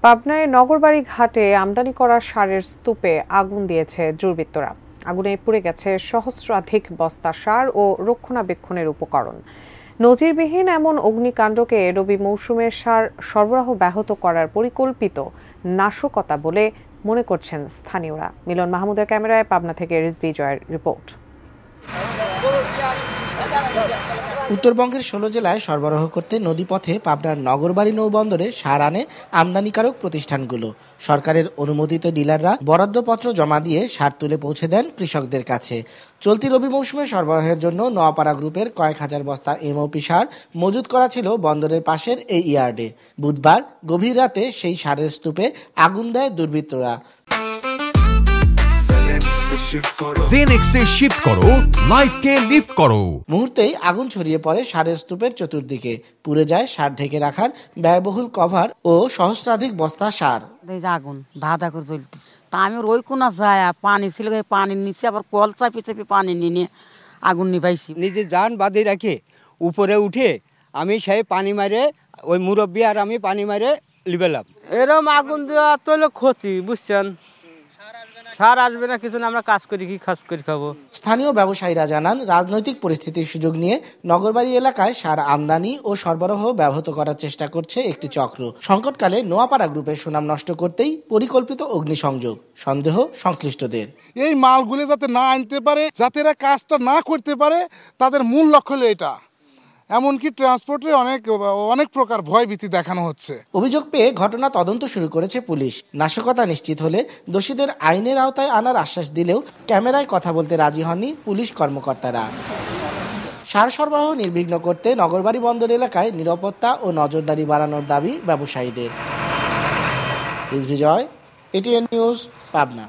পাবনায় নগরবাড়ি ঘাটে আমদানি করা সারের স্তূপে আগুন দিয়েছে দুর্বৃত্তরা। আগুনে পুড়ে গেছে সহস্রাধিক বস্তা সার ও রক্ষণাবেক্ষণের উপকরণ। নজিরবিহীন এমন অগ্নিকাণ্ডকে রবি মৌসুমের সার সরবরাহ ব্যাহত করার পরিকল্পিত নাশকতা বলে মনে করছেন স্থানীয়রা। মিলন মাহমুদের ক্যামেরায় পাবনা থেকে রিজভি জয়ের রিপোর্ট। উত্তরবঙ্গের ১৬ জেলায় সরবরাহ করতে নদীপথে পাবনার নগরবাড়ি নৌবন্দরে সার আনে আমদানিকারক প্রতিষ্ঠানগুলো। সরকারের অনুমোদিত ডিলাররা বরাদ্দপত্র জমা দিয়ে সার তুলে পৌঁছে দেন কৃষকদের কাছে। চলতি রবি মৌসুমে সরবরাহের জন্য নোয়াপাড়া গ্রুপের কয়েক হাজার বস্তা এমওপি সার মজুত করা ছিল বন্দরের পাশের এই ইয়ার্ডে। বুধবার গভীর রাতে সেই সারের স্তূপে আগুন দেয় দুর্বৃত্তরা। জেনেক্সে শিফট করো, লাইফকে লিফট করো। মুহূর্তেই আগুন ছড়িয়ে পড়ে সারের স্তূপের চতুর্দিকে। পুড়ে যায় সার ঢেকে রাখার ব্যয়বহুল কভার ও সহস্রাধিক বস্তা সার। আগুন ধাঁধা করে জ্বলতেছে। তা আমি ওই কোনা যায় পানি ছিল, পানির নিচে আবার কল চাপি চাপি পানি নিয়ে আগুন নিভাইছি। নিজে যান বাঁধে রাখে উপরে উঠে আমি সেই পানি মারে, ওই মুরব্বী আর আমি পানি মারে লিবেলাম। এরম আগুন দেওয়া তো ক্ষতি, বুঝছেন। সার আসবে না কিছু না, আমরা কাজ করি কি কাজ করে খাবো। স্থানীয় ব্যবসায়ীরা জানান, রাজনৈতিক পরিস্থিতির সুযোগ নিয়ে নগরবাড়ি এলাকায় সার আমদানি ও সরবরাহ ব্যাহত করার চেষ্টা করছে একটি চক্র। সংকটকালে নোয়াপাড়া গ্রুপের সুনাম নষ্ট করতেই পরিকল্পিত অগ্নিসংযোগ, সন্দেহ সংশ্লিষ্টদের। এই মালগুলো যাতে না আনতে পারে, যাতে এরা কাজটা না করতে পারে, তাদের মূল লক্ষ্য হলো এটা। এমনকি ট্রান্সপোর্টে অনেক প্রকার ভয়ভীতি দেখানো হচ্ছে। অভিযোগ পেয়ে ঘটনা তদন্ত শুরু করেছে পুলিশ। নাশকতা নিশ্চিত হলে দোষীদের আইনের আওতায় আনার আশ্বাস দিলেও ক্যামেরায় কথা বলতে রাজি হননি পুলিশ কর্মকর্তারা। সার সরবরাহ নির্বিঘ্ন করতে নগরবাড়ি বন্দর এলাকায় নিরাপত্তা ও নজরদারি বাড়ানোর দাবি ব্যবসায়ীদের। রিজভি জয়, এটিএন নিউজ, পাবনা।